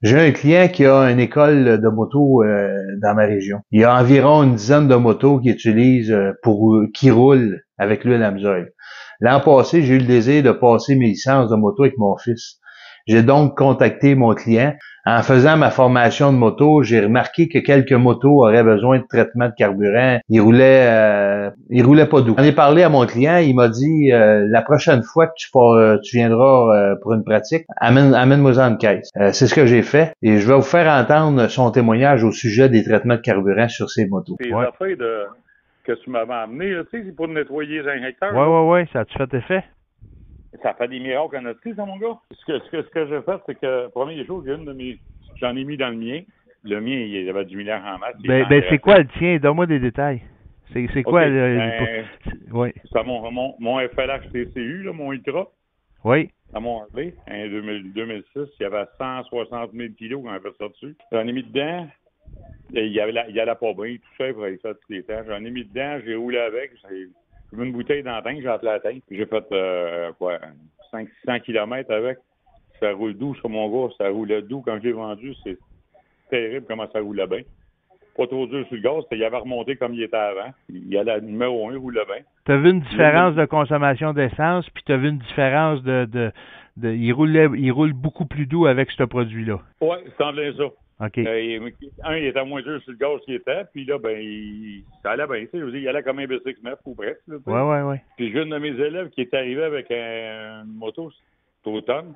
J'ai un client qui a une école de moto dans ma région. Il y a environ une dizaine de motos qu'il utilise qui roulent avec l'huile Amsoil. L'an passé, j'ai eu le désir de passer mes licences de moto avec mon fils. J'ai donc contacté mon client. En faisant ma formation de moto, j'ai remarqué que quelques motos auraient besoin de traitement de carburant. Ils roulaient pas doux. J'en ai parlé à mon client, il m'a dit la prochaine fois que tu viendras pour une pratique, amène-moi une caisse. C'est ce que j'ai fait et je vais vous faire entendre son témoignage au sujet des traitements de carburant sur ces motos. Tes affaires que tu m'avais amené, tu sais, c'est pour nettoyer les injecteurs. Oui, ça a-tu fait effet? Ça fait des miracles en esti, ça, mon gars. Ce que j'ai fait, c'est que, première chose, j'en ai mis dans le mien. Le mien, il avait du milliard en masse. C'est quoi le tien? Donne-moi des détails. C'est quoi oui. C'est mon FLH TCU, là, mon Ultra. Oui. À mon Harley, en 2006, il y avait 160 000 kilos quand on a fait ça dessus. J'en ai mis dedans. Il allait pas bien, tout ça, il fallait ça tous les temps. J'en ai mis dedans, j'ai roulé avec. J'ai mis une bouteille dans la tank, j'ai appelé la tank. J'ai fait 500-600 km avec. Ça roule doux sur mon gars, ça roulait doux. Quand je l'ai vendu, c'est terrible comment ça roulait bien. Pas trop dur sur le gaz, il avait remonté comme il était avant. Il allait numéro 1, il roulait bien. Tu as vu une différence de consommation d'essence, puis tu as vu une différence il roule beaucoup plus doux avec ce produit-là. Oui, c'est en plein ça. OK. Il était moins dur sur le gaz qu'il était, puis là, ça allait bien. Tu sais, il allait comme un BC9 ou presque. Oui. Puis j'ai une de mes élèves qui est arrivé avec une moto cet automne.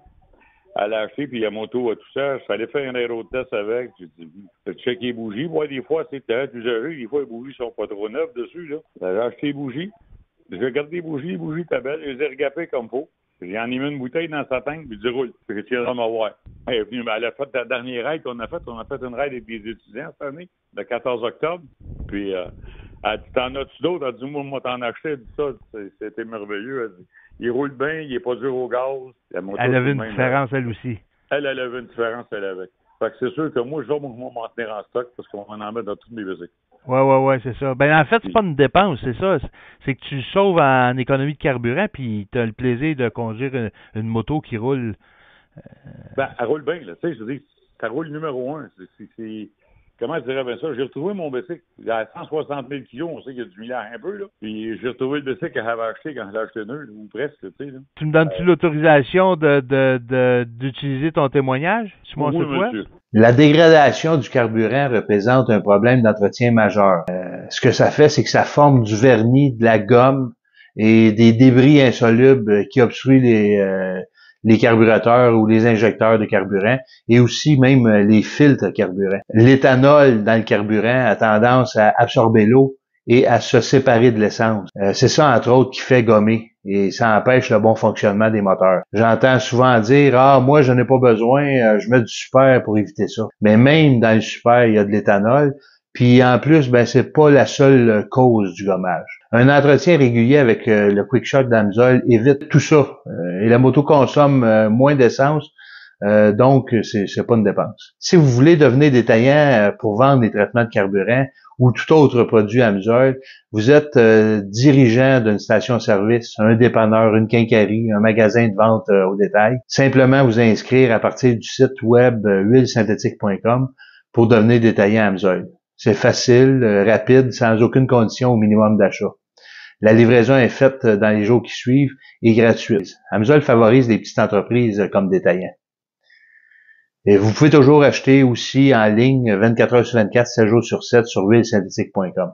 Elle a acheté, puis la moto a tout ça. Je fallait faire un aérotest avec. J'ai dit, tu checkes les bougies. Ouais, des fois, c'est peut-être usagé. Des fois, les bougies sont pas trop neuves dessus, là. J'ai acheté les bougies. J'ai regardé les bougies étaient belles. Je les ai regapées comme faut. J'ai en mis une bouteille dans sa tank, puis je dis, roule. Puis j'ai tiré à m'avoir. Elle est venue, elle a fait la dernière raid qu'on a faite. On a fait une raid avec des étudiants cette année, le 14 octobre. Puis, elle dit, t'en as-tu d'autres? Elle dit, moi, t'en acheté. Elle dit ça. C'était merveilleux. Elle dit, il roule bien, il est pas dur au gaz. Elle avait une différence, elle aussi. Elle avait une différence, elle avait. Fait que c'est sûr que moi, je vais m'en tenir en stock parce qu'on va en mettre dans toutes mes visites. Oui, c'est ça. En fait, c'est pas une dépense, c'est ça. C'est que tu sauves en économie de carburant, puis tu as le plaisir de conduire une moto qui roule. Elle roule bien, là. Tu sais, je dis, ça roule numéro 1. Comment je dirais bien ça? J'ai retrouvé mon bicycle. Il a 160 000 kilos, on sait qu'il y a du milliard un peu, là. Puis j'ai retrouvé le bicycle qu'elle avait acheté quand je l'ai acheté neuf, ou presque, tu sais, là. Tu me donnes-tu l'autorisation d'utiliser ton témoignage sur mon site web? Monsieur. La dégradation du carburant représente un problème d'entretien majeur. Ce que ça fait, c'est que ça forme du vernis, de la gomme et des débris insolubles qui obstruent les carburateurs ou les injecteurs de carburant et aussi même les filtres carburant. L'éthanol dans le carburant a tendance à absorber l'eau et à se séparer de l'essence. C'est ça, entre autres, qui fait gommer et ça empêche le bon fonctionnement des moteurs. J'entends souvent dire « Ah, moi, je n'ai pas besoin, je mets du super pour éviter ça. » Mais même dans le super, il y a de l'éthanol. Puis en plus, c'est pas la seule cause du gommage. Un entretien régulier avec le QuickShot d'Amsoil évite tout ça. Et la moto consomme moins d'essence, donc c'est pas une dépense. Si vous voulez devenir détaillant pour vendre des traitements de carburant ou tout autre produit Amsoil, vous êtes dirigeant d'une station-service, un dépanneur, une quincaillerie, un magasin de vente au détail. Simplement vous inscrire à partir du site web huilesynthétique.com pour devenir détaillant Amsoil. C'est facile, rapide, sans aucune condition au minimum d'achat. La livraison est faite dans les jours qui suivent et gratuite. Amsoil favorise les petites entreprises comme détaillants. Et vous pouvez toujours acheter aussi en ligne 24 heures sur 24, 7 jours sur 7 sur huilesynthétique.com.